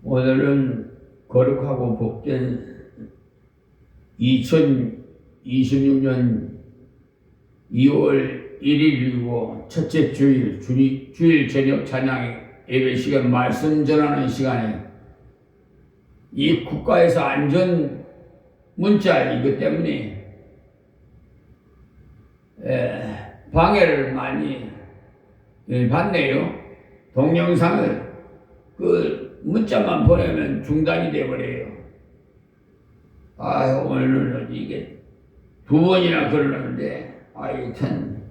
오늘은 거룩하고 복된 2026년 2월 1일이고 첫째 주일 저녁 찬양 예배 시간 말씀 전하는 시간에 이 국가에서 안전 문자이기 때문에 방해를 많이 받네요. 동영상을 문자만 보내면 중단이 돼버려요. 오늘은 이게 2번이나 그러는데, 참,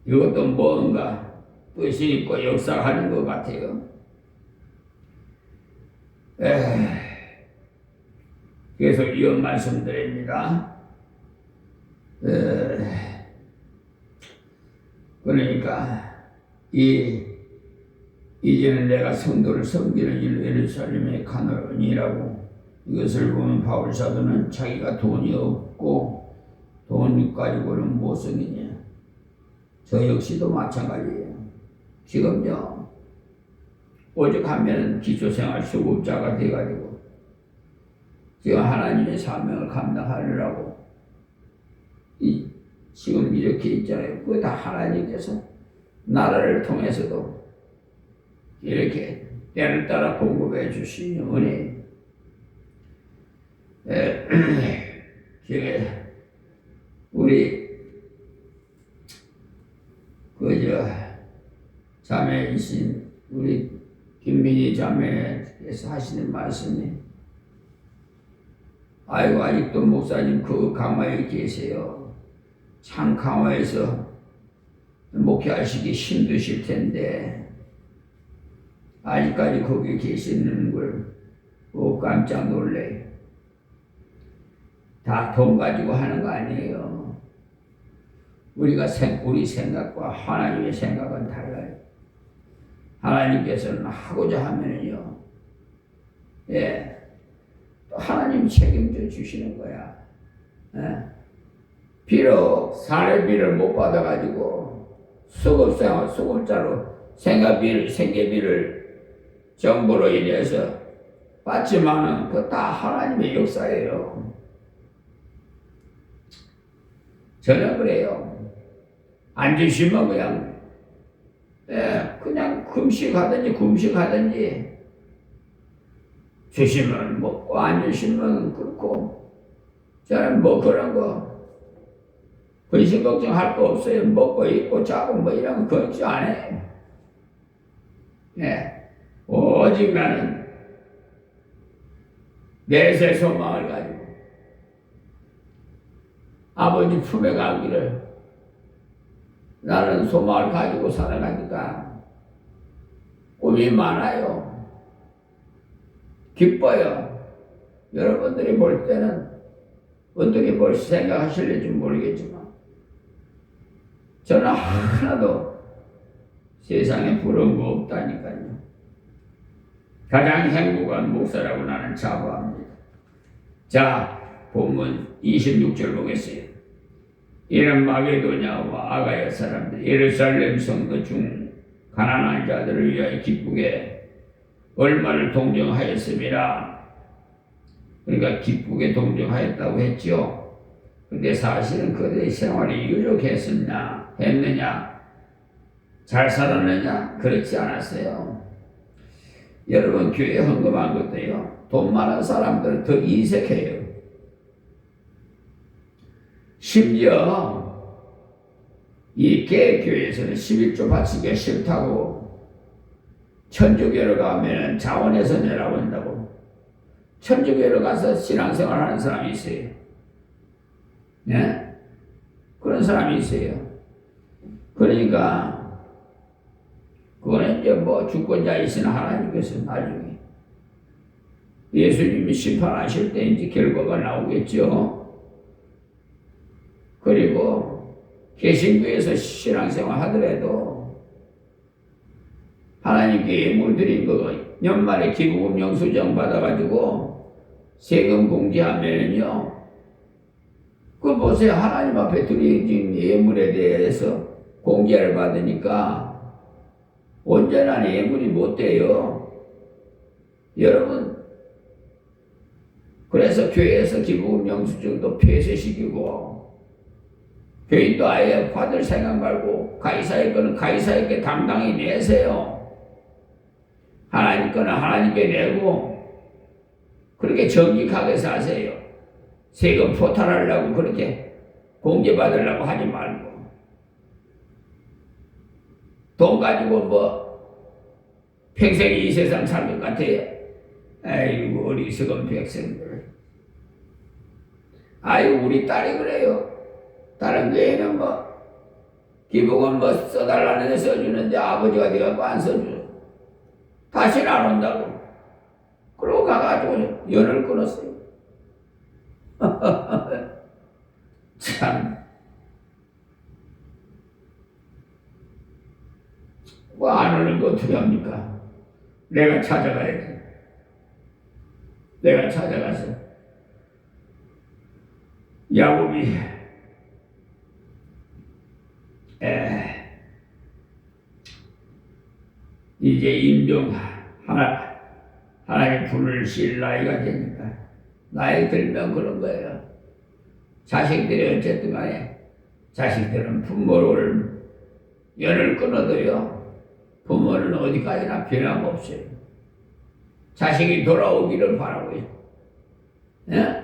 이것도 뭔가 뜻이 있고 역사하는 것 같아요. 그래서 이런 말씀 드립니다. 그러니까, 이제는 내가 성도를 섬기는 일로 예루살렘에 가노니라고. 이것을 보면 바울 사도는 자기가 돈이 없고 돈 가지고는 못 섬기냐. 저 역시도 마찬가지예요. 지금요, 오직 하면 기초생활 수급자가 돼가지고 지금 하나님의 사명을 감당하느라고 지금 이렇게 있잖아요. 그거 다 하나님께서 나라를 통해서도 이렇게 때를 따라 공급해 주시는 은혜. 우리 자매이신 우리 김민희 자매께서 하시는 말씀이, 아직도 목사님 그 강화에 계세요. 참 강화에서 목회하시기 힘드실 텐데 아직까지 거기 계시는 걸 깜짝 놀래요. 다 돈 가지고 하는 거 아니에요. 우리 생각과 하나님의 생각은 달라요. 하나님께서는 하고자 하면은요, 또 하나님이 책임져 주시는 거야. 비록 사례비를 못 받아가지고 수급자로 생계비를 정부로 인해서 받지만은 그거 다 하나님의 역사예요. 저는 그래요. 안 주시면 그냥 금식하든지 주시면 먹고 안 주시면 그렇고, 저는 그런 거 근심 걱정할 거 없어요. 먹고 입고 자고 이런 거 걱정 안 해. 오직 나는 내세 소망을 가지고 아버지 품에 가기를 나는 소망을 가지고 살아가니까 꿈이 많아요. 기뻐요. 여러분들이 볼 때는 어떻게 생각하실지 모르겠지만 저는 하나도 세상에 부러운 거 없다니까요. 가장 행복한 목사라고 나는 자부합니다. 자, 본문 26절 보겠어요. 이는 마게도냐와 아가야 사람들 예루살렘 성도 중 가난한 자들을 위하여 기쁘게 얼마를 동정하였음이라. 그러니까 기쁘게 동정하였다고 했죠. 근데 사실은 그들의 생활이 유력했느냐, 잘 살았느냐, 그렇지 않았어요. 여러분, 교회 헌금한 것도요, 돈 많은 사람들은 더 이색해요. 심지어 이 개교에서는 11조 바치기가 싫다고 천주교로 가면 자원에서 내라고 한다고. 천주교로 가서 신앙생활 하는 사람이 있어요. 그런 사람이 있어요. 그러니까 그거는 이제 주권자이신 하나님께서 나중에 예수님이 심판하실 때 이제 결과가 나오겠죠. 그리고 개신교에서 신앙생활 하더라도 하나님께 예물 드린 거 연말에 기부금 영수증 받아가지고 세금 공제하면은요, 그 보세요. 하나님 앞에 드려진 예물에 대해서 공개를 받으니까 온전한 예물이 못 돼요. 여러분, 그래서 교회에서 기부금 영수증도 폐쇄시키고, 교인도 아예 받을 생각 말고 가이사의 거는 가이사에게 당당히 내세요. 하나님 거는 하나님께 내고 그렇게 정직하게 사세요. 세금 포탈하려고 그렇게 공개받으려고 하지 말고, 돈 가지고 뭐 평생 이 세상 살 것 같아요. 아이고 어리석은 백성들. 아이고 우리 딸이 그래요. 다른 교회는 뭐 기부금 뭐 써달라는 데 써주는데 아버지가 돼갖고 안 써줘. 다시는 안 온다고. 그러고 가가지고 연을 끊었어요. 참. 뭐 안 오는 거 어떻게 합니까? 내가 찾아가야지. 내가 찾아가서 야곱이 이제 임종 하나님 불을 쉴 나이가 되니까 나이 들면 그런 거예요. 자식들이 어쨌든 간에 자식들은 부모를 연을 끊어도요 부모는 어디까지나 변함없어요. 자식이 돌아오기를 바라고요. 예?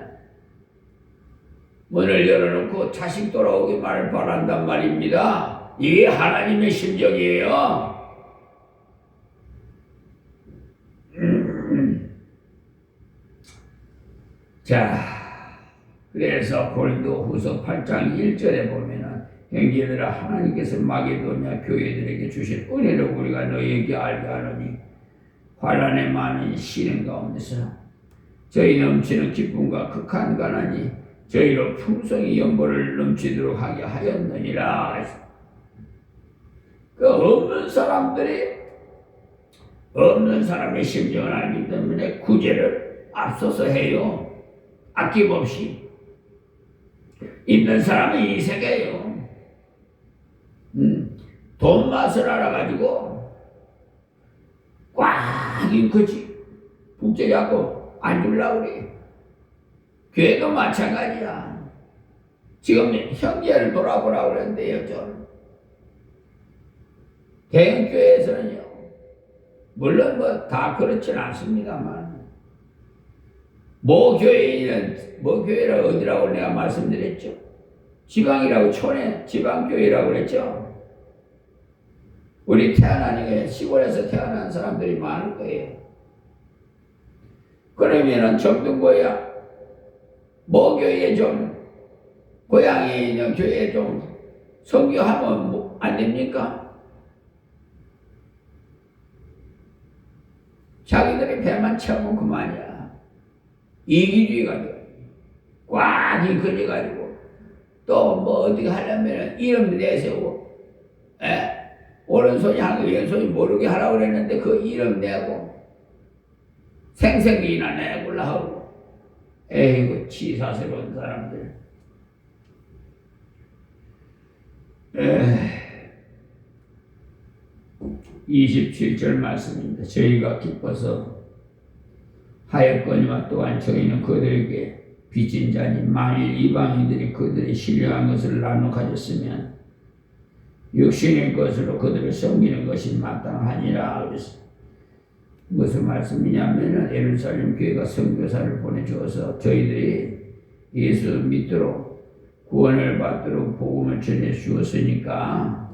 문을 열어놓고 자식 돌아오기만을 바란단 말입니다. 이게 하나님의 심정이에요. 자, 그래서 고린도후서 8장 1절에 보면은 형제들아 하나님께서 마게도냐 교회들에게 주신 은혜를 우리가 너희에게 알게 하노니 환난에 많은 시련 가운데서 저희 넘치는 기쁨과 극한 가난이 저희로 풍성히 연보를 넘치도록 하게 하였느니라. 그 없는 사람의 심정을 알기 때문에 구제를 앞서서 해요. 아낌없이. 있는 사람은 이 세계예요. 돈 맛을 알아가지고 꽉 인거지 북적이갖고 안 주려고 그래. 교회도 마찬가지야. 지금 형제를 돌아보라고 그러는데요. 좀 대형교회에서는요 물론 뭐 다 그렇진 않습니다만 모 교회라 어디라고 내가 말씀드렸죠. 지방이라고 촌에 지방교회라고 그랬죠. 우리 태어나니까 시골에서 태어난 사람들이 많을 거예요. 그러면은 정등고야 모 교회에 좀 고향에 있는 교회에 좀 선교하면 뭐 안 됩니까? 자기들이 배만 채우면 그만이야. 이기주의가 돼. 꽉 이끌려가지고 또 뭐 어떻게 하려면 이름 내세우고 오른손이 하고 왼손이 모르게 하라고 그랬는데 그 이름 내고 생생이나 내고라 하고 에이구 치사스러운 사람들. 27절 말씀입니다. 저희가 기뻐서 하였거니와 또한 저희는 그들에게 빚진 자니 만일 이방인들이 그들의 신령한 것을 나눠 가졌으면 육신의 것으로 그들을 섬기는 것이 마땅하니라. 그래서 무슨 말씀이냐면은 예루살렘 교회가 선교사를 보내주어서 저희들이 예수 믿도록 구원을 받도록 복음을 전해 주었으니까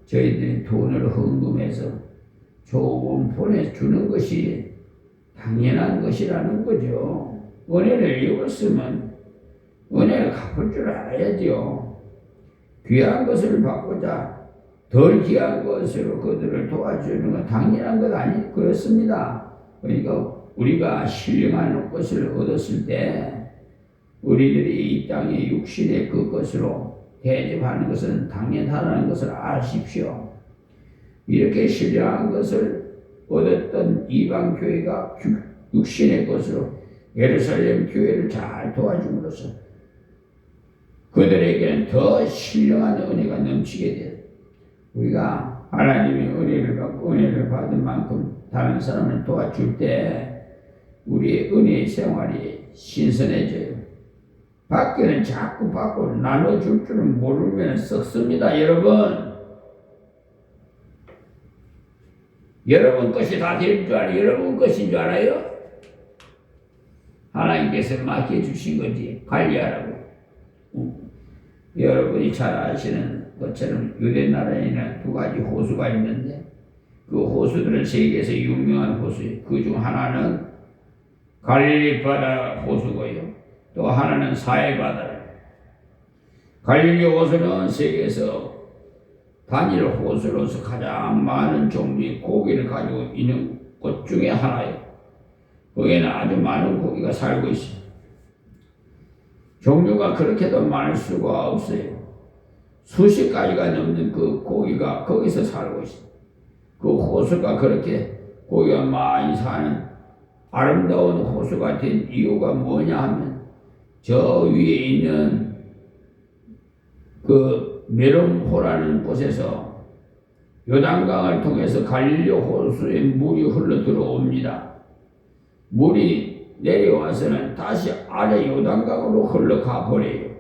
저희들이 돈을 헌금해서 조금 보내주는 것이 당연한 것이라는 거죠. 은혜를 입었으면 은혜를 갚을 줄 알아야죠. 귀한 것을 받고자 덜 귀한 것으로 그들을 도와주는 건 당연한 것 아니 그렇습니다. 그러니까 우리가 신령한 것을 얻었을 때 우리들이 이 땅의 육신의 그것으로 대접하는 것은 당연하다는 것을 아십시오. 이렇게 신령한 것을 얻었던 이방 교회가 육신의 것으로 예루살렘 교회를 잘 도와줌으로써 그들에게는 더 신령한 은혜가 넘치게 돼요. 우리가 하나님의 은혜를 받고 은혜를 받은 만큼 다른 사람을 도와줄 때 우리의 은혜의 생활이 신선해져요. 받기는 자꾸 받고 나눠줄 줄은 모르면 썩습니다. 여러분 것이 다 될 줄 알아요? 여러분 것인 줄 알아요? 하나님께서 맡겨주신 거지. 관리하라고. 여러분이 잘 아시는 것처럼 유대 나라에는 두 가지 호수가 있는데 그 호수들은 세계에서 유명한 호수예요. 그 중 하나는 갈릴리 바다 호수고요. 또 하나는 사해 바다예요. 갈릴리 호수는 세계에서 단일 호수로서 가장 많은 종류의 고기를 가지고 있는 곳 중에 하나예요. 거기에는 아주 많은 고기가 살고 있어요. 종류가 그렇게도 많을 수가 없어요. 수십 가지가 넘는 그 고기가 거기서 살고 있어요. 그 호수가 그렇게 고기가 많이 사는 아름다운 호수가 된 이유가 뭐냐 하면 저 위에 있는 그 메론호라는 곳에서 요단강을 통해서 갈릴리 호수에 물이 흘러 들어옵니다. 물이 내려와서는 다시 아래 요단강으로 흘러가 버려요.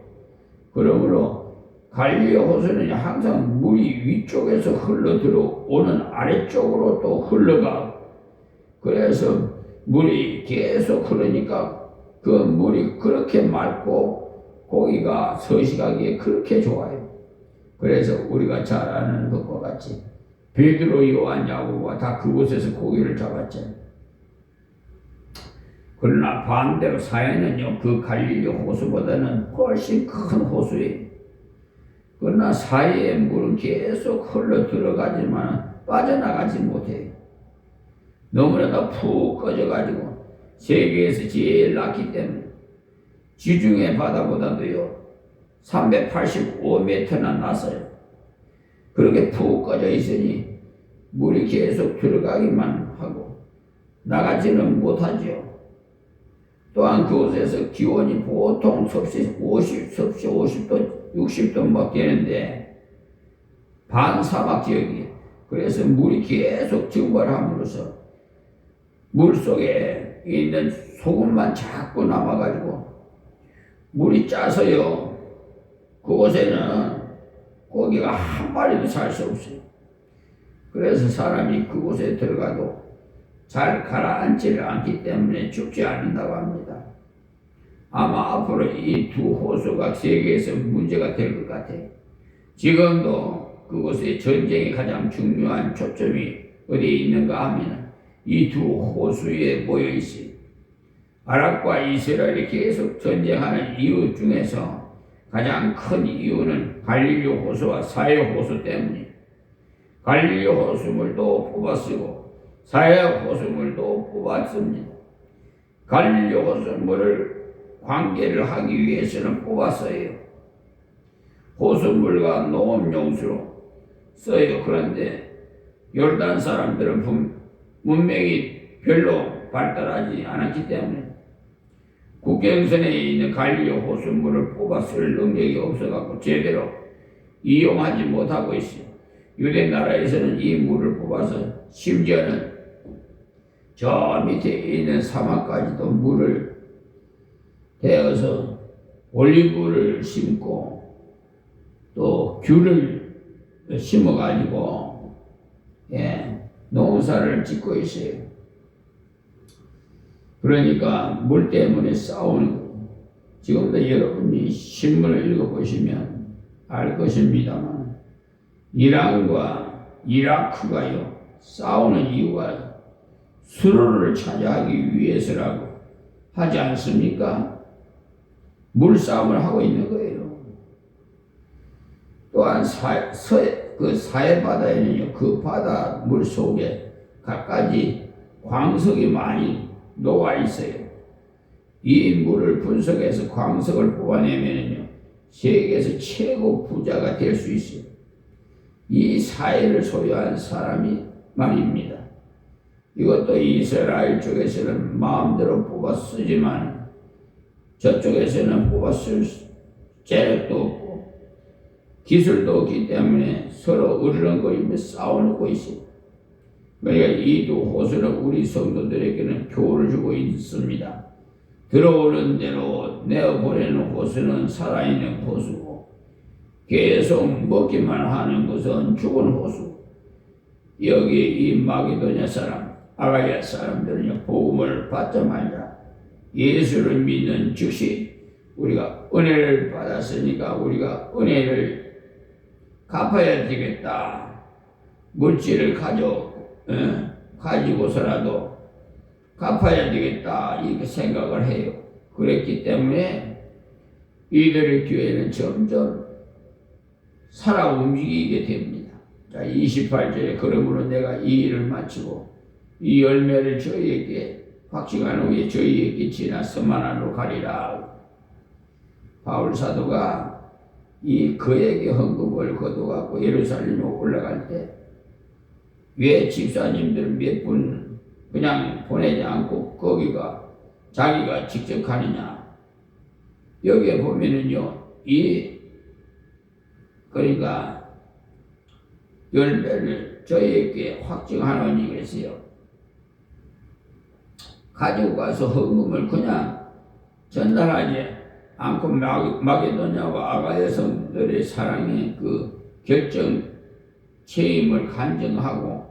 그러므로 갈릴리 호수는 항상 물이 위쪽에서 흘러 들어오는 아래쪽으로 또 흘러가. 그래서 물이 계속 흐르니까 그 물이 그렇게 맑고 고기가 서식하기에 그렇게 좋아요. 그래서 우리가 잘 아는 것과 같이 베드로, 요한, 야고보가 다 그곳에서 고기를 잡았잖아요. 그러나 반대로 사해는요, 그 갈릴리 호수보다는 훨씬 큰 호수예요. 그러나 사해의 물은 계속 흘러 들어가지만 빠져나가지 못해요. 너무나도 푹 꺼져가지고 세계에서 제일 낮기 때문에 지중해 바다보다도요 385m나 낮아요. 그렇게 푹 꺼져 있으니 물이 계속 들어가기만 하고 나가지는 못하죠. 또한 그곳에서 기온이 보통 섭씨 50도, 60도 막 되는데 반사막 지역이에요. 그래서 물이 계속 증발함으로써 물 속에 있는 소금만 자꾸 남아가지고 물이 짜서요. 그곳에는 고기가 한 마리도 살 수 없어요. 그래서 사람이 그곳에 들어가도 잘 가라앉지를 않기 때문에 죽지 않는다고 합니다. 아마 앞으로 이 두 호수가 세계에서 문제가 될 것 같아요. 지금도 그곳에 전쟁이 가장 중요한 초점이 어디에 있는가 하면 이 두 호수에 모여 있어요. 아랍과 이스라엘이 계속 전쟁하는 이유 중에서 가장 큰 이유는 갈릴리 호수와 사해 호수 때문이에요. 갈릴리 호수물도 뽑아 쓰고 사해 호수물도 뽑아 씁니다. 갈릴리 호수물을 관계를 하기 위해서는 뽑아 써요. 호수물과 농업용수로 써요. 그런데 요르단 사람들은 문명이 별로 발달하지 않았기 때문에 국경선에 있는 갈릴리 호수물을 뽑아 쓸 능력이 없어갖고 제대로 이용하지 못하고 있어요. 유대 나라에서는 이 물을 뽑아서 심지어는 저 밑에 있는 사막까지도 물을 대어서 올리브를 심고 또 귤을 심어가지고 농사를 짓고 있어요. 그러니까 물 때문에 싸우는 거예요. 지금도 여러분이 신문을 읽어보시면 알 것입니다만 이란과 이라크가요 싸우는 이유가 수로를 차지하기 위해서라고 하지 않습니까? 물싸움을 하고 있는 거예요. 또한 그 사해 바다에는요 그 바다 물 속에 갖가지 광석이 많이 녹아 있어요. 이 물을 분석해서 광석을 뽑아내면요 세계에서 최고 부자가 될 수 있어요. 이 사해를 소유한 사람이 말입니다. 이것도 이스라엘 쪽에서는 마음대로 뽑아 쓰지만 저쪽에서는 뽑아 쓸 재력도 없고 기술도 없기 때문에 서로 으르렁거리며 싸워놓고 있습니다. 그러니까 이 두 호수는 우리 성도들에게는 교훈을 주고 있습니다. 들어오는 대로 내어보내는 호수는 살아있는 호수고 계속 먹기만 하는 것은 죽은 호수. 여기 이 마게도냐 사람, 아가야 사람들은 복음을 받자마자 예수를 믿는 즉시 우리가 은혜를 받았으니까 우리가 은혜를 갚아야 되겠다. 물질을 가지고서라도 갚아야 되겠다 이렇게 생각을 해요. 그랬기 때문에 이들의 교회는 점점 살아 움직이게 됩니다. 자, 28절에 그러므로 내가 이 일을 마치고 이 열매를 저희에게 확증한 후에 저희에게 지나 서만하로 가리라. 바울 사도가 그에게 헌금을 거둬갖고 예루살렘으로 올라갈 때 왜 집사님들 몇 분 그냥 보내지 않고 거기가 자기가 직접 가느냐. 여기에 보면은요, 그러니까 열매를 저희에게 확증하노니 그랬어요. 가지고 가서 헌금을 그냥 전달하지 않고 마게도냐와 아가야 성들의 사랑의 그 결정 책임을 간증하고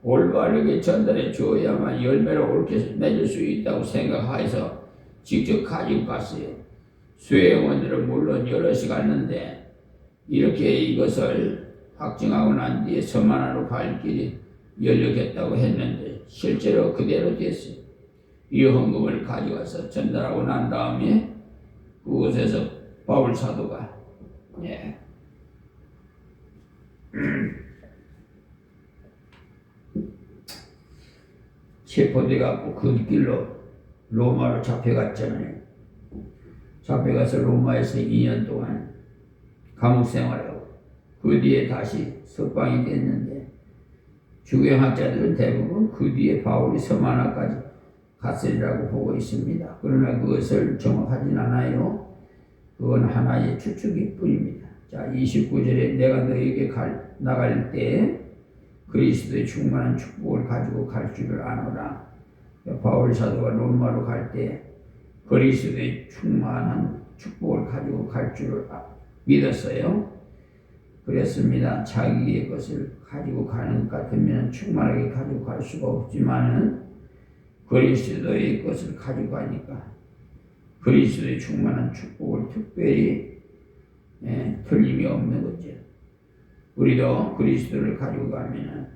올바르게 전달해 주어야만 열매를 옳게 맺을 수 있다고 생각해서 직접 가지고 갔어요. 수혜원들은 물론 여럿이 갔는데 이렇게 이것을 확증하고 난 뒤에 서만하로 갈 길이 열렸겠다고 했는데 실제로 그대로 됐어요. 이 헌금을 가져가서 전달하고 난 다음에 그곳에서 바울 사도가 체포돼갖고 그 길로 로마로 잡혀갔잖아요. 잡혀가서 로마에서 2년 동안 감옥 생활하고 그 뒤에 다시 석방이 됐는데 주경학자들은 대부분 그 뒤에 바울이 서만화까지 갔으리라고 보고 있습니다. 그러나 그것을 정확하진 않아요. 그건 하나의 추측일 뿐입니다. 자, 29절에 내가 너에게 나갈 때 그리스도의 충만한 축복을 가지고 갈 줄을 아노라. 바울 사도가 로마로 갈 때 그리스도의 충만한 축복을 가지고 갈 줄을 믿었어요. 그랬습니다. 자기의 것을 가지고 가는 것 같으면 충만하게 가지고 갈 수가 없지만은 그리스도의 것을 가지고 가니까 그리스도의 충만한 축복을 특별히 틀림이 없는 거죠. 우리도 그리스도를 가지고 가면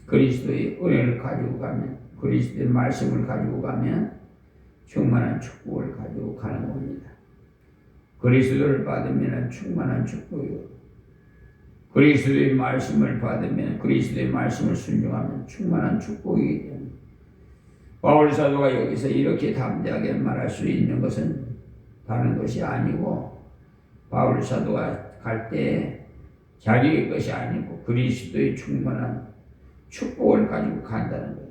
그리스도의 은혜를 가지고 가면 그리스도의 말씀을 가지고 가면 충만한 축복을 가지고 가는 겁니다. 그리스도를 받으면 충만한 축복이고 그리스도의 말씀을 받으면 그리스도의 말씀을 순종하면 충만한 축복이기 때문에 바울 사도가 여기서 이렇게 담대하게 말할 수 있는 것은 다른 것이 아니고 바울 사도가 갈 때 자기의 것이 아니고 그리스도의 충만한 축복을 가지고 간다는 거예요.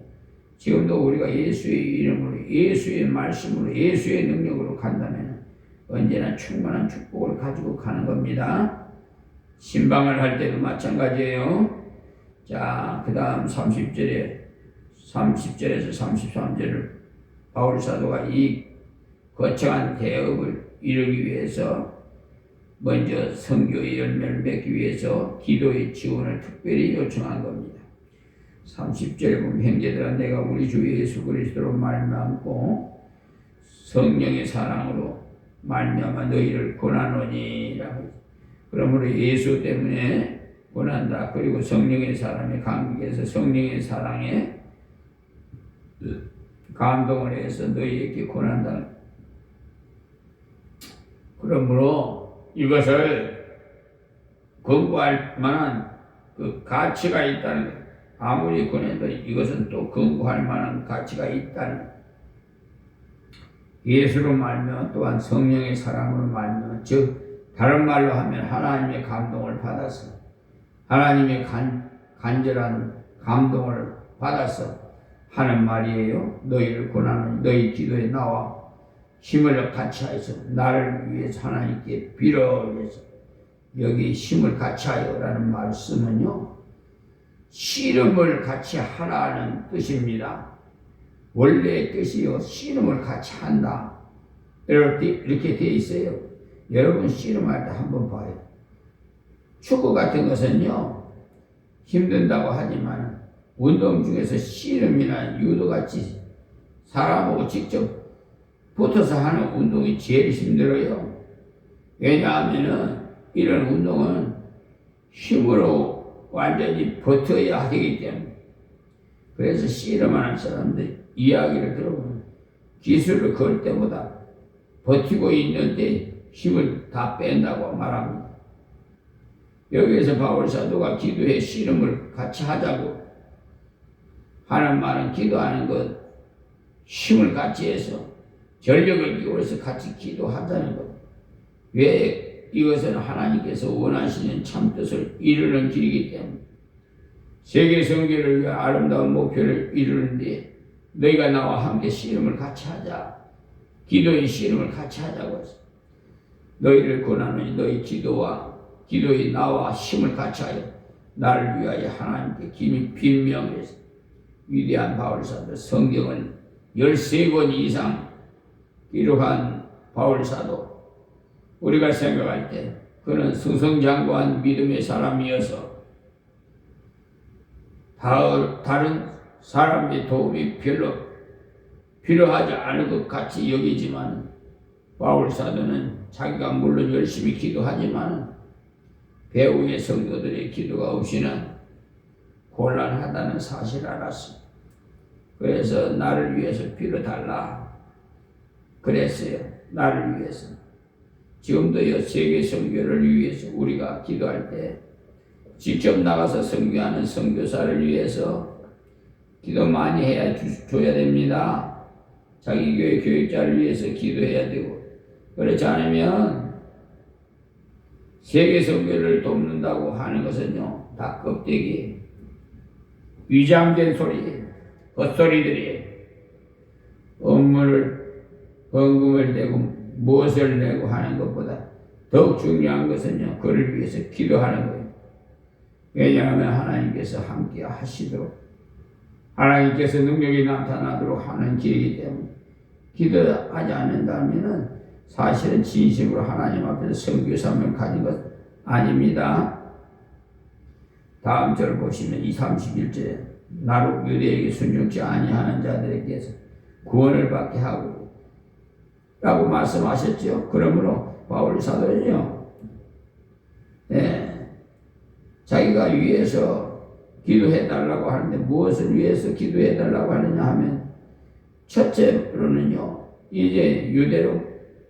지금도 우리가 예수의 이름으로 예수의 말씀으로 예수의 능력으로 간다면 언제나 충만한 축복을 가지고 가는 겁니다. 신방을 할 때도 마찬가지예요. 자, 그 다음 30절에서 33절을 바울 사도가 이 거창한 대업을 이루기 위해서 먼저 선교의 열매를 맺기 위해서 기도의 지원을 특별히 요청한 겁니다. 30절에 보면 형제들아 내가 우리 주 예수 그리스도로 말미암고 성령의 사랑으로 말미암아 너희를 권하노니라고. 그러므로 예수 때문에 권한다. 그리고 성령의 사랑의 감격에서 성령의 사랑에 감동을 해서 너희에게 권한다. 그러므로 이것을 권고할 만한 그 가치가 있다는 것. 아무리 권해도 이것은 또 권고할 만한 가치가 있다는 것. 예수로 말미암아 또한 성령의 사랑으로 말미암아 즉 다른 말로 하면 하나님의 감동을 받아서 하나님의 간절한 감동을 받아서 하는 말이에요. 너희를 권하노니 너희 기도에 나와 힘을 같이 하여서 나를 위해서 하나님께 빌어 위해서 여기 힘을 같이 하여라는 말씀은요 씨름을 같이 하라는 뜻입니다. 원래의 뜻이요 씨름을 같이 한다 이렇게 되어 있어요. 여러분 씨름할 때 한번 봐요. 축구 같은 것은요 힘든다고 하지만 운동 중에서 씨름이나 유도같이 사람하고 직접 붙어서 하는 운동이 제일 힘들어요. 왜냐하면은 이런 운동은 힘으로 완전히 버텨야 하기 때문에. 그래서 씨름하는 사람들 이야기를 들어보면 기술을 걸 때보다 버티고 있는데 힘을 다 뺀다고 말합니다. 여기에서 바울 사도가 기도해 씨름을 같이 하자고 하는 말은 기도하는 것 힘을 같이 해서 전력을 기울여서 같이 기도하자는 것. 왜 이것은 하나님께서 원하시는 참뜻을 이루는 길이기 때문에 세계 선교를 위한 아름다운 목표를 이루는데 너희가 나와 함께 씨름을 같이 하자. 기도의 씨름을 같이 하자고 해서 너희를 권하노니 너희 기도의 나와 힘을 같이 하여 나를 위하여 하나님께 기미 빌명해서 위대한 바울사도 성경을 13권 이상 기록한 바울사도 우리가 생각할 때 그는 승승장구한 믿음의 사람이어서 다른 사람의 도움이 별로 필요하지 않을 것 같이 여기지만 바울사도는 자기가 물론 열심히 기도하지만 배후의 성도들의 기도가 없이는 곤란하다는 사실을 알았습니다. 그래서 나를 위해서 빌어달라 그랬어요. 나를 위해서. 지금도 세계 선교를 위해서 우리가 기도할 때 직접 나가서 선교하는 선교사를 위해서 기도 많이 줘야 됩니다. 자기 교회 교육자를 위해서 기도해야 되고 그렇지 않으면 세계 선교를 돕는다고 하는 것은요 다 껍데기 위장된 소리 헛소리들이 업무를 헌금을 내고 무엇을 내고 하는 것보다 더욱 중요한 것은요 그를 위해서 기도하는 거예요. 왜냐하면 하나님께서 함께 하시도록 하나님께서 능력이 나타나도록 하는 길이기 때문에 기도하지 않는다면 사실은 진심으로 하나님 앞에서 선교사명을 가진 것 아닙니다. 다음 절을 보시면 31절에 나로 유대에게 순종치 아니하는 자들에게서 구원을 받게 하고 라고 말씀하셨죠. 그러므로 바울 사도는요 자기가 위해서 기도해달라고 하는데 무엇을 위해서 기도해달라고 하느냐 하면 첫째로는요 이제 유대로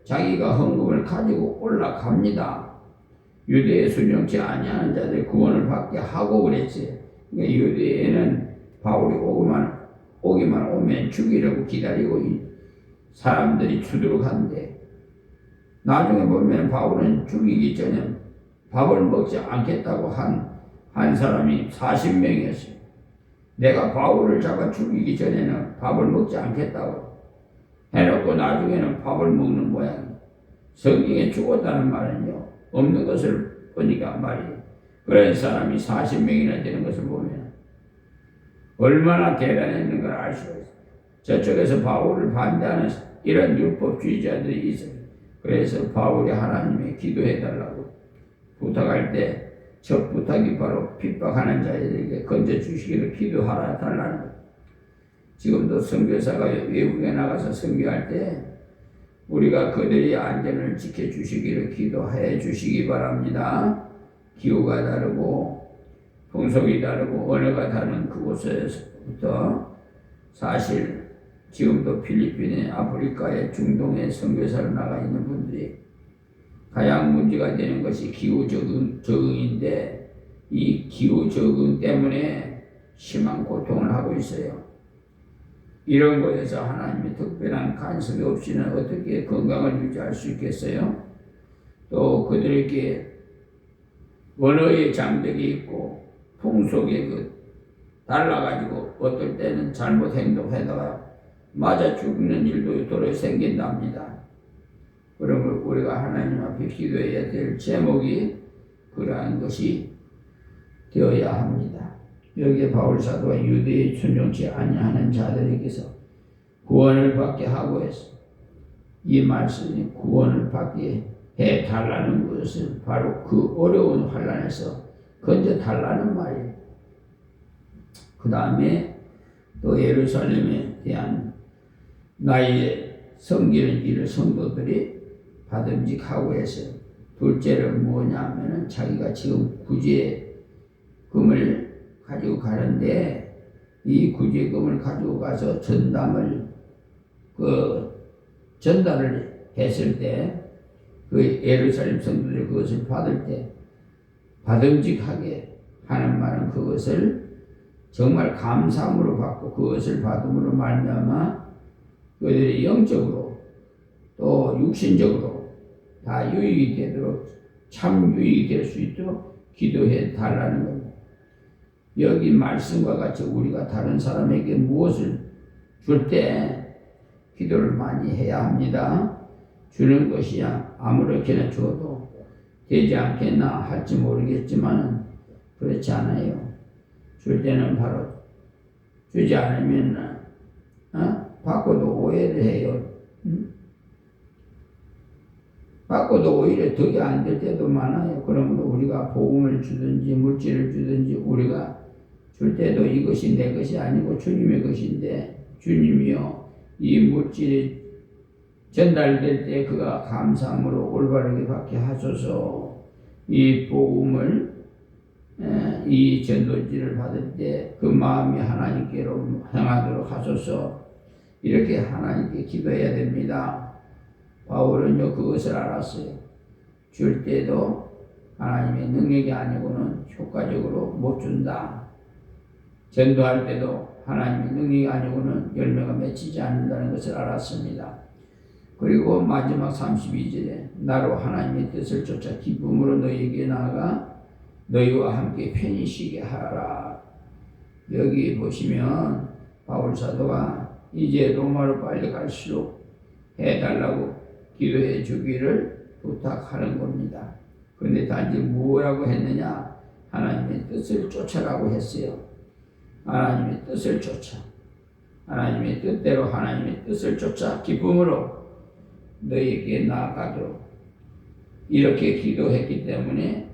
자기가 헌금을 가지고 올라갑니다. 유대에 순종치 아니하는 자들 구원을 받게 하고 그랬지. 그러니까 유대에는 바울이 오기만 오면 죽이려고 기다리고 사람들이 추도록 하는데 나중에 보면 바울은 죽이기 전에 밥을 먹지 않겠다고 한 사람이 40명이었어요. 내가 바울을 잡아 죽이기 전에는 밥을 먹지 않겠다고 해놓고 나중에는 밥을 먹는 모양이에요. 성경에 죽었다는 말은요 없는 것을 보니까 말이에요. 그런 사람이 40명이나 되는 것을 보면 얼마나 대단했는 걸 알 수가 있어요. 저쪽에서 바울을 반대하는 이런 율법주의자들이 있어요. 그래서 바울이 하나님에 기도해달라고 부탁할 때 첫 부탁이 바로 핍박하는 자들에게 건져주시기를 기도하라 달라는 거예요. 지금도 선교사가 외국에 나가서 선교할 때 우리가 그들의 안전을 지켜주시기를 기도해 주시기 바랍니다. 기후가 다르고 풍속이 다르고 언어가 다른 그곳에서부터 사실 지금도 필리핀에 아프리카에 중동에 선교사로 나가 있는 분들이 가장 문제가 되는 것이 기후 적응인데 이 기후 적응 때문에 심한 고통을 하고 있어요. 이런 곳에서 하나님의 특별한 간섭이 없이는 어떻게 건강을 유지할 수 있겠어요? 또 그들에게 언어의 장벽이 있고 풍속이 달라가지고 어떨 때는 잘못 행동하다가 맞아 죽는 일도 도로 생긴답니다. 그러므로 우리가 하나님 앞에 기도해야 될 제목이 그러한 것이 되어야 합니다. 여기에 바울 사도가 유대에 순종치 아니하는 자들에게서 구원을 받게 하고 해서 이 말씀이 구원을 받게 해달라는 것을 바로 그 어려운 환난에서 건져 달라는 말이에요. 그 다음에 또 예루살렘에 대한 나의 섬기는 일을 성도들이 받음직하고 해서 둘째는 뭐냐면은 자기가 지금 구제금을 가지고 가는데 이 구제금을 가지고 가서 전달을 했을 때 그 예루살렘 성도들이 그것을 받을 때 받음직하게 하는 말은 그것을 정말 감사함으로 받고 그것을 받음으로 말미암아 그들이 영적으로 또 육신적으로 다 유익이 되도록 참 유익이 될 수 있도록 기도해 달라는 겁니다. 여기 말씀과 같이 우리가 다른 사람에게 무엇을 줄 때 기도를 많이 해야 합니다. 주는 것이야 아무렇게나 줘도 되지 않겠나 할지 모르겠지만 그렇지 않아요. 줄 때는 바로 주지 않으면 받고도 오해를 해요. 받고도 오히려 덕이 안 될 때도 많아요. 그러므로 우리가 복음을 주든지 물질을 주든지 우리가 줄 때도 이것이 내 것이 아니고 주님의 것인데 주님이요 이 물질이 전달될 때 그가 감사함으로 올바르게 받게 하소서. 이 복음을 이 전도지를 받을 때 그 마음이 하나님께로 향하도록 하소서. 이렇게 하나님께 기도해야 됩니다. 바울은요 그것을 알았어요. 줄 때도 하나님의 능력이 아니고는 효과적으로 못 준다. 전도할 때도 하나님의 능력이 아니고는 열매가 맺히지 않는다는 것을 알았습니다. 그리고 마지막 32절에 나로 하나님의 뜻을 쫓아 기쁨으로 너희에게 나아가 너희와 함께 편히 쉬게 하라. 여기 보시면 바울 사도가 이제 로마로 빨리 갈수록 해달라고 기도해 주기를 부탁하는 겁니다. 그런데 단지 뭐라고 했느냐? 하나님의 뜻을 쫓아라고 했어요. 하나님의 뜻을 쫓아. 하나님의 뜻대로 하나님의 뜻을 쫓아 기쁨으로 너희에게 나아가도록 이렇게 기도했기 때문에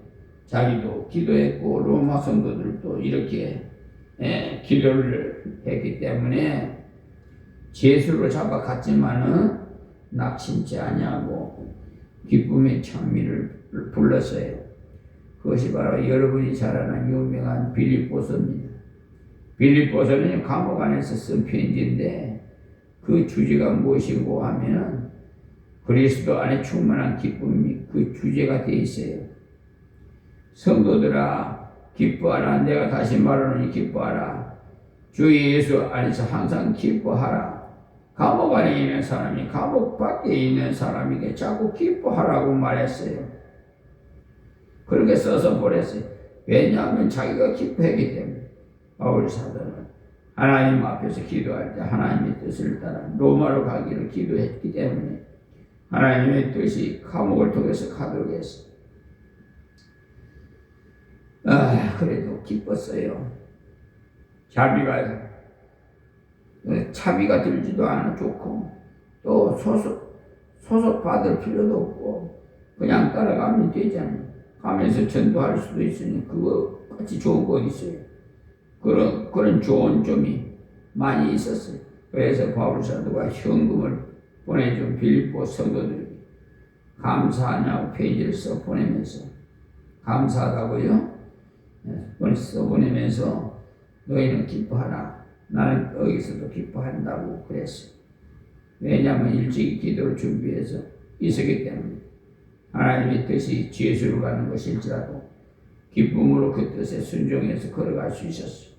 자기도 기도했고 로마 성도들도 이렇게 기도를 했기 때문에 제수로 잡아갔지만은 낙심치 아니하고 기쁨의 찬미를 불렀어요. 그것이 바로 여러분이 잘 아는 유명한 빌립보서입니다. 빌립보서는 감옥 안에서 쓴 편지인데 그 주제가 무엇이고 하면은 그리스도 안에 충만한 기쁨이 그 주제가 되어 있어요. 성도들아 기뻐하라. 내가 다시 말하노니 기뻐하라. 주 예수 안에서 항상 기뻐하라. 감옥 안에 있는 사람이 감옥 밖에 있는 사람에게 자꾸 기뻐하라고 말했어요. 그렇게 써서 보냈어요. 왜냐하면 자기가 기뻐했기 때문에. 바울 사도는 하나님 앞에서 기도할 때 하나님의 뜻을 따라 로마로 가기를 기도했기 때문에 하나님의 뜻이 감옥을 통해서 가도록 했어요. 그래도 기뻤어요. 차비가 들지도 않아 좋고 또 소속 받을 필요도 없고 그냥 따라가면 되잖아요. 가면서 전도할 수도 있으니 그거 같이 좋은 거 있어요. 그런 좋은 점이 많이 있었어요. 그래서 바울 사도가 현금을 보내준 빌립보 성도들에게 감사하냐고 페이지를 써 보내면서 감사하다고요. 써보내면서 너희는 기뻐하라. 나는 여기서도 기뻐한다고 그랬어요. 왜냐하면 일찍이 기도를 준비해서 있었기 때문에 하나님의 뜻이 제수로 가는 것일지라도 기쁨으로 그 뜻에 순종해서 걸어갈 수 있었어요.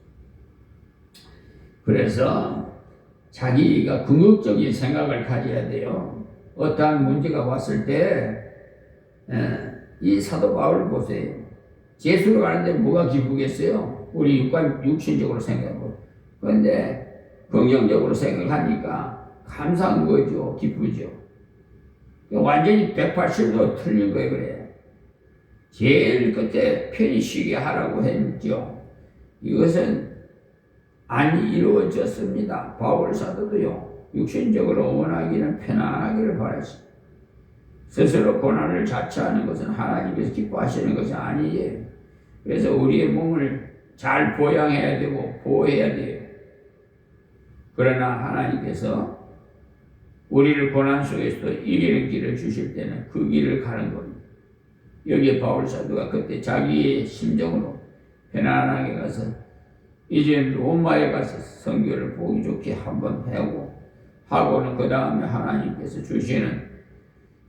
그래서 자기가 궁극적인 생각을 가져야 돼요. 어떠한 문제가 왔을 때 이 사도 바울을 보세요. 제수로 가는데 뭐가 기쁘겠어요? 우리 육신적으로 생각하고. 그런데 긍정적으로 생각하니까 감사한 거죠. 기쁘죠. 완전히 180도 틀린 거예요. 그래. 제일 끝에 편히 쉬게 하라고 했죠. 이것은 안 이루어졌습니다. 바울 사도도요, 육신적으로 원하기는 편안하기를 바랐습니다. 스스로 고난을 자처하는 것은 하나님께서 기뻐하시는 것이 아니에요. 그래서 우리의 몸을 잘 보양해야 되고 보호해야 돼요. 그러나 하나님께서 우리를 고난 속에서도 이기는 길을 주실 때는 그 길을 가는 겁니다. 여기에 바울 사도가 그때 자기의 심정으로 편안하게 가서 이제 로마에 가서 선교를 보기 좋게 한번 하고는 그 다음에 하나님께서 주시는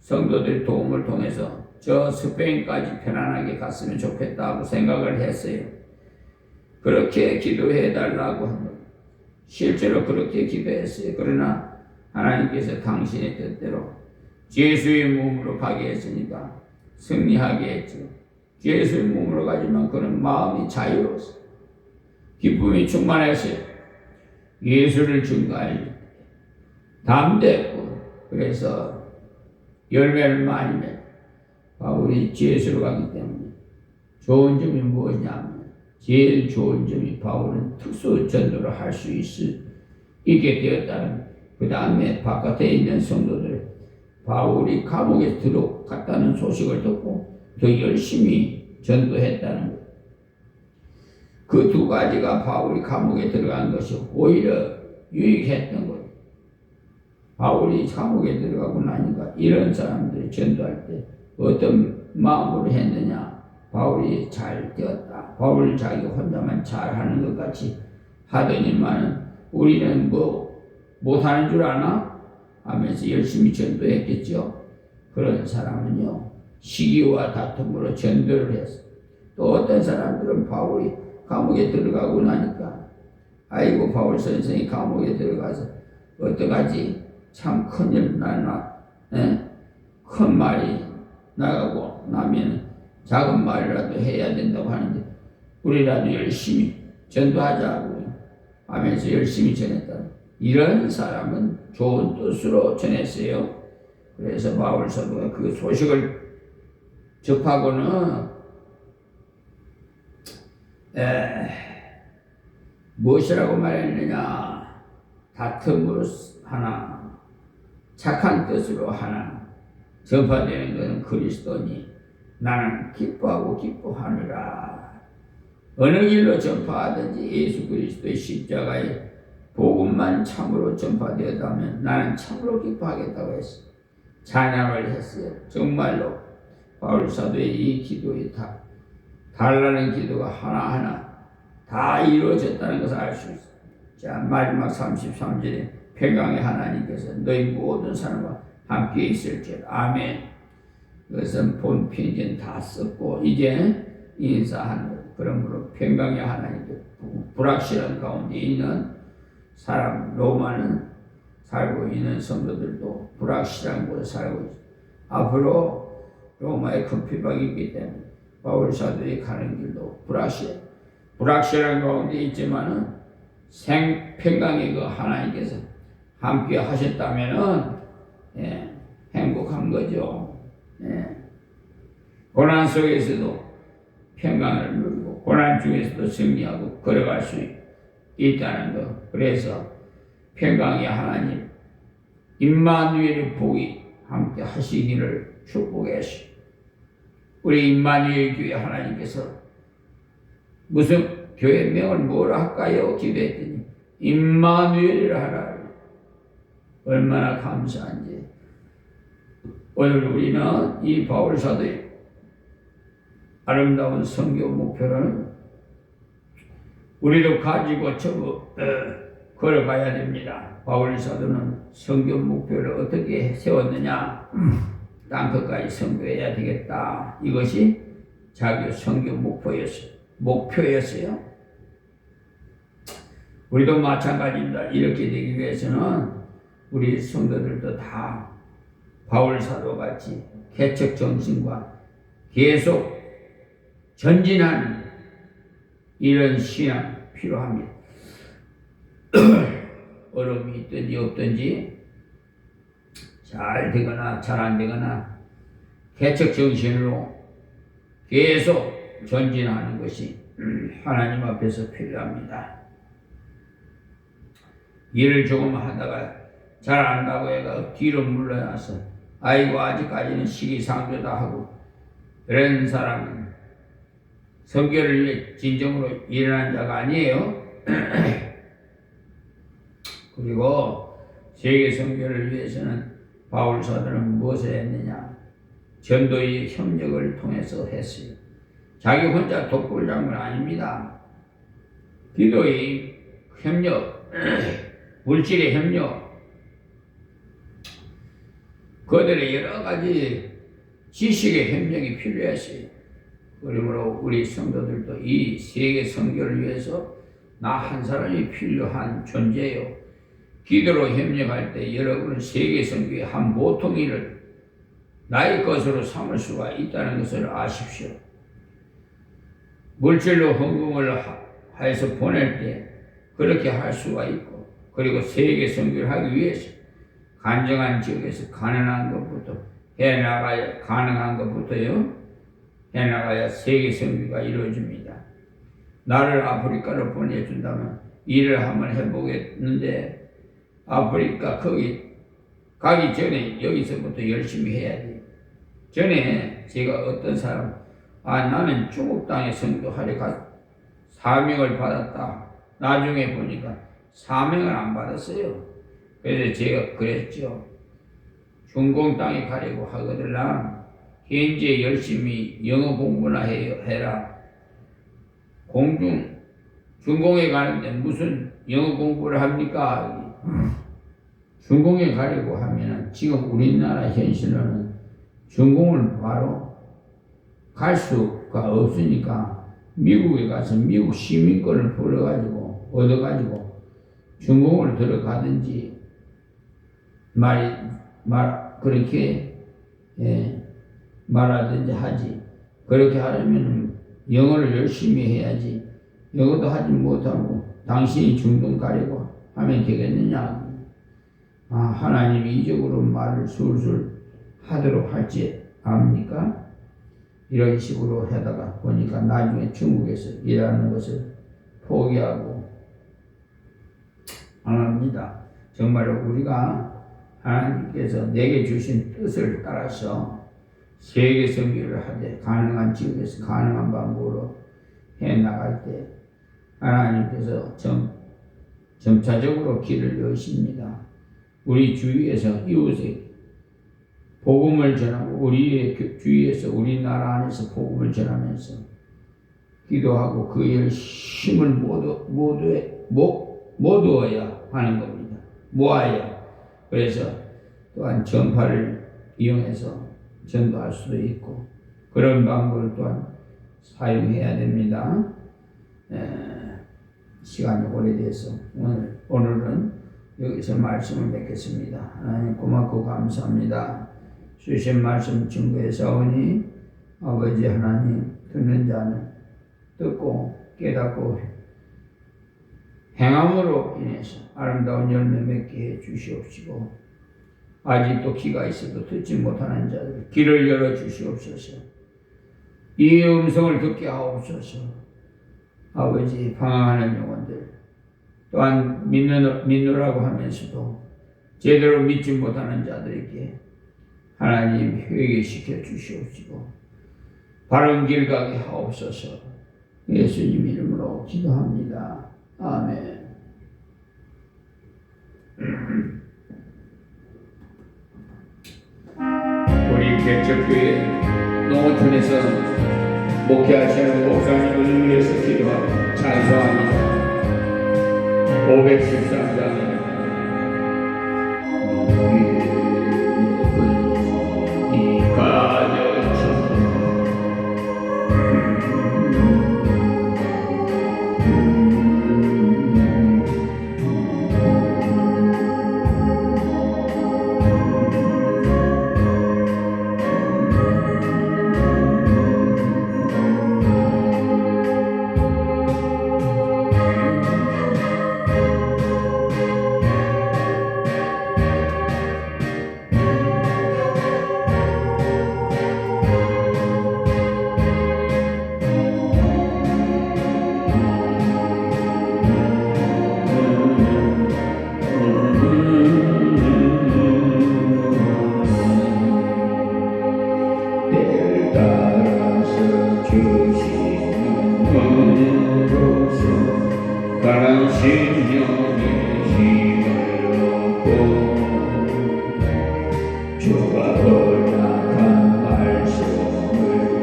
성도들의 도움을 통해서 저 스페인까지 편안하게 갔으면 좋겠다고 생각을 했어요. 그렇게 기도해 달라고 합니다. 실제로 그렇게 기도했어요. 그러나 하나님께서 당신의 뜻대로 예수의 몸으로 가게 했으니까 승리하게 했죠. 예수의 몸으로 가지만 그는 마음이 자유로웠어요. 기쁨이 충만했어요. 예수를 증거할 담대했고, 그래서 열매를 많이 맺고 바울이 예수로 가기 때문에 좋은 점이 무엇이냐면, 제일 좋은 점이 바울은 특수 전도를 할 수 있게 되었다는, 그 다음에 바깥에 있는 성도들, 바울이 감옥에 들어갔다는 소식을 듣고 더 열심히 전도했다는 것. 그 두 가지가 바울이 감옥에 들어간 것이 오히려 유익했던 것. 바울이 감옥에 들어가고 나니까 이런 사람들이 전도할 때 어떤 마음으로 했느냐? 바울이 잘 되었다. 바울 자기 혼자만 잘하는 것 같이 하더니만은 우리는 뭐 못하는 줄 아나? 하면서 열심히 전도했겠죠. 그런 사람은요, 시기와 다툼으로 전도를 했어. 또 어떤 사람들은 바울이 감옥에 들어가고 나니까 아이고 바울 선생이 감옥에 들어가서 어떡하지? 참 큰일 나나? 큰 말이 나가고 나면 작은 말이라도 해야 된다고 하는데 우리라도 열심히 전도하자고 하면서 열심히 전했다. 이런 사람은 좋은 뜻으로 전했어요. 그래서 바울 사도가 그 소식을 접하고는 무엇이라고 말했느냐? 다툼으로 하나, 착한 뜻으로 하나, 전파되는 것은 그리스도니 나는 기뻐하고 기뻐하느라. 어느 길로 전파하든지 예수 그리스도의 십자가의 복음만 참으로 전파되었다면 나는 참으로 기뻐하겠다고 했어요. 찬양을 했어요. 정말로 바울 사도의 이 기도에 달라는 기도가 하나하나 다 이루어졌다는 것을 알 수 있어요. 자, 마지막 33절에 평강의 하나님께서 너희 모든 사람과 함께 있을지어다. 아멘. 그것은 본 편지는 다 썼고 이제 인사하는 것. 그러므로 평강의 하나님께 불확실한 가운데 있는 사람, 로마는 살고 있는 성도들도 불확실한 곳에 살고 있어요. 앞으로 로마에 큰 핍박이 있기 때문에 바울 사도의 가는 길도 불확실한 가운데 있지만은 평강의 그 하나님께서 함께 하셨다면은 행복한 거죠. 고난 속에서도 평강을 누리고 고난 중에서도 승리하고 걸어갈 수 있다는 것. 그래서 평강의 하나님 임마누엘의 복이 함께 하시기를 축복했습니다. 우리 임마누엘 교회 하나님께서 무슨 교회 명을 뭐라 할까요? 기도했더니 임마누엘이라 하라. 얼마나 감사한지. 오늘 우리는 이 바울 사도의 아름다운 선교 목표를 우리도 가지고 걸어가야 됩니다. 바울 사도는 선교 목표를 어떻게 세웠느냐? 땅끝까지 선교해야 되겠다. 이것이 자기 선교 목표였어요. 우리도 마찬가지입니다. 이렇게 되기 위해서는 우리 성도들도 다 바울 사도 같이 개척 정신과 계속 전진하는 이런 신앙 필요합니다. 어려움이 있든지 없든지. 자, 잘 되거나 잘 안 되거나 개척 정신으로 계속 전진하는 것이 하나님 앞에서 필요합니다. 일을 조금 하다가 잘 안다고 해가 뒤로 물러나서 아이고 아직까지는 시기상조다 하고 이런 사람은 성결을 위해 진정으로 일어난 자가 아니에요. 그리고 세계 성결을 위해서는 바울 사도는 무엇을 했느냐? 전도의 협력을 통해서 했어요. 자기 혼자 독불장군 아닙니다. 기도의 협력, 물질의 협력, 그들의 여러 가지 지식의 협력이 필요했어요. 그러므로 우리 성도들도 이 세계 선교를 위해서 나 한 사람이 필요한 존재예요. 기도로 협력할 때 여러분은 세계 선교의 한 모퉁이를 나의 것으로 삼을 수가 있다는 것을 아십시오. 물질로 헌금을 해서 보낼 때 그렇게 할 수가 있고, 그리고 세계 선교를 하기 위해서 간정한 지역에서 가능한 것부터 해나가야, 가능한 것부터요 해나가야 세계 선교가 이루어집니다. 나를 아프리카로 보내준다면 일을 한번 해보겠는데 아프리카 거기 가기 전에 여기서부터 열심히 해야 돼요. 전에 제가 어떤 사람, 나는 중국 땅에 선교하려 사명을 받았다. 나중에 보니까 사명을 안 받았어요. 그래서 제가 그랬죠. 중공 땅에 가려고 하거들라 현재 열심히 영어 공부나 해라. 중공에 가는데 무슨 영어 공부를 합니까? 중공에 가려고 하면 지금 우리나라 현실로는 중공을 바로 갈 수가 없으니까 미국에 가서 미국 시민권을 얻어가지고 중공을 들어가든지 그렇게 말하든지 하지. 그렇게 하려면 영어를 열심히 해야지. 영어도 하지 못하고 당신이 중동 가려고 하면 되겠느냐. 하나님이 이적으로 말을 술술 하도록 할지 압니까? 이런 식으로 하다가 보니까 나중에 중국에서 일하는 것을 포기하고 안 합니다. 정말로 우리가 하나님께서 내게 주신 뜻을 따라서 세계 선교를 하되 가능한 지역에서 가능한 방법으로 해나갈 때 하나님께서 점차적으로 길을 여십니다. 우리 주위에서 이웃에 복음을 전하고 우리의 주위에서 우리나라 안에서 복음을 전하면서 기도하고 그의 힘을 모두어야 하는 겁니다. 모아야. 그래서 또한 전파를 이용해서 전도할 수도 있고 그런 방법을 또한 사용해야 됩니다. 시간이 오래돼서 오늘은 여기서 말씀을 맺겠습니다. 하나님 고맙고 감사합니다. 주신 말씀 증거해 사오니 아버지 하나님 듣는 자는 듣고 깨닫고 행함으로 인해서 아름다운 열매 맺게 해 주시옵시고 아직도 귀가 있어도 듣지 못하는 자들 귀를 열어 주시옵소서. 이 음성을 듣게 하옵소서. 아버지 방황하는 영혼들 또한 믿노라고 하면서도 제대로 믿지 못하는 자들에게 하나님 회개시켜 주시옵시고 바른 길 가게 하옵소서. 예수님 이름으로 기도합니다. 아멘. 우리 개척교회 농어촌에서 목회하시는 목사님을 위해서 기도하고 찬송합니다. 513장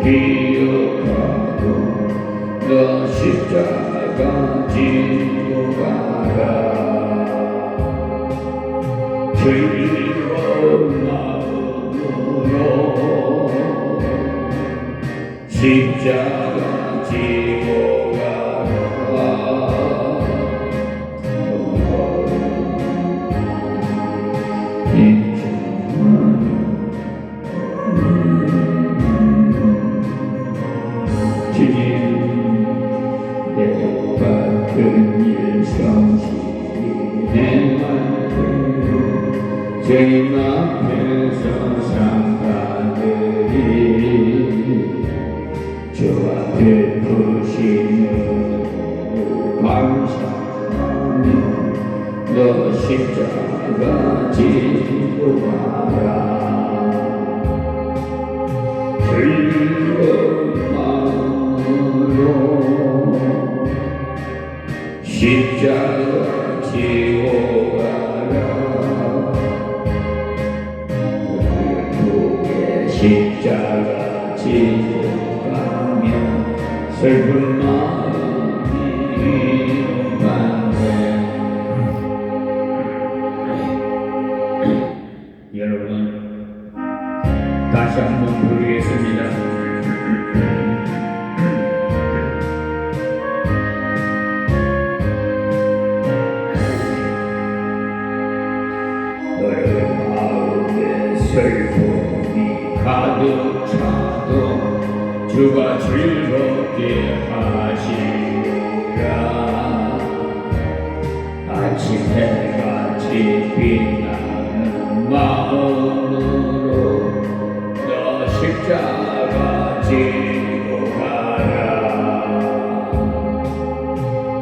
기억하고 너 십자가 지고 가라. 즐거운 마음으로 십자가 지고 가라. 주님 내 받은 일 성실히 행할대로 주님 앞에서 상 받으리. 주와 베푸시는 감사하며 너 십자가 지고 가라. 즐거운 마음으로 십자가 지고 가라. 왼쪽에 십자가 지고 가면 슬픈 마음이 위로받네. 여러분 다시 한번 부르겠습니다. 너의 마음에 슬픔이 가득 차도 주가 즐겁게 하시리라. 아침 해같이 빛나는 마음으로 너 십자가 지고 가라.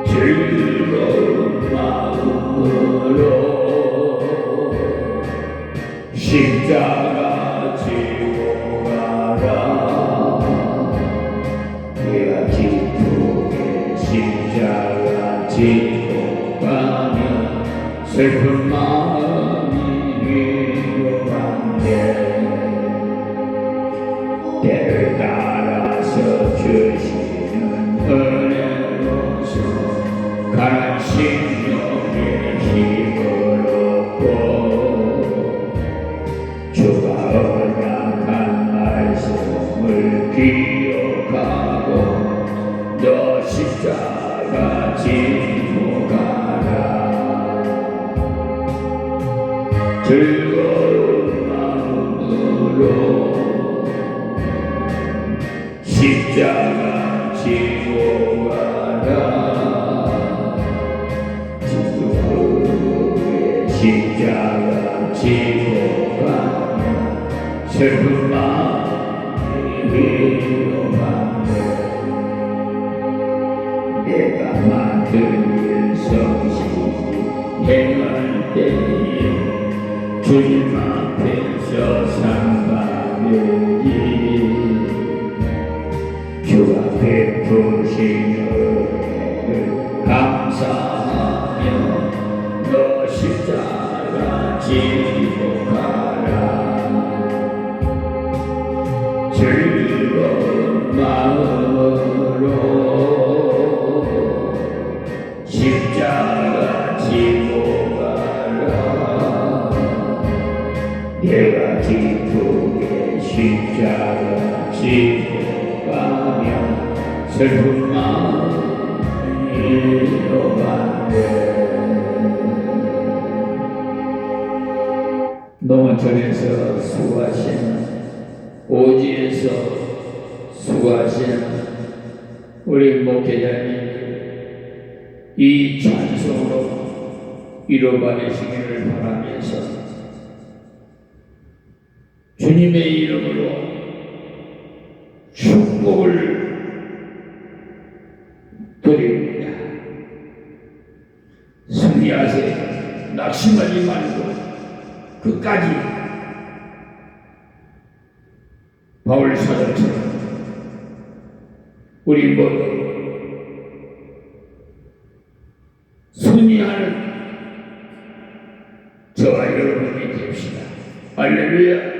즐거운 마음으로 십자가 지고 가라. 내가 기쁘게 십자가 지고 가면 슬픈 마음이 위로받네. 때를 따라서 주시는 은혜로서 가난 심령에 힘을 얻고 주가 언약한 말씀을 기억하고 너 십자가 지고 가라. 즐거운 마음으로 십자가 지고 가라. 기쁘게 십자가 지고 가면 슬픈 마음이 위로받네. 내가 맡은 일 성실히 행할 때에 주님 앞에서 상 받으리. 주가 베푸신 은혜를 감사하며 너 십자가 지고 가라. 즐거운 마음으로 십자가 지고 가라. 내가 기쁘게 십자가 지고 가면 슬픈 마음이 위로받네. 농어촌에서 수고하시는, 오지에서 수고하시는 우리 목회자님 이 찬송으로 이루어받으시기를 바라면서 주님의 이름으로 축복을 드립니다. 승리하세요. 낙심하지 말고 끝까지 바울 사도처럼 우리 모두 승리하는 저와 여러분이 됩시다. 할렐루야.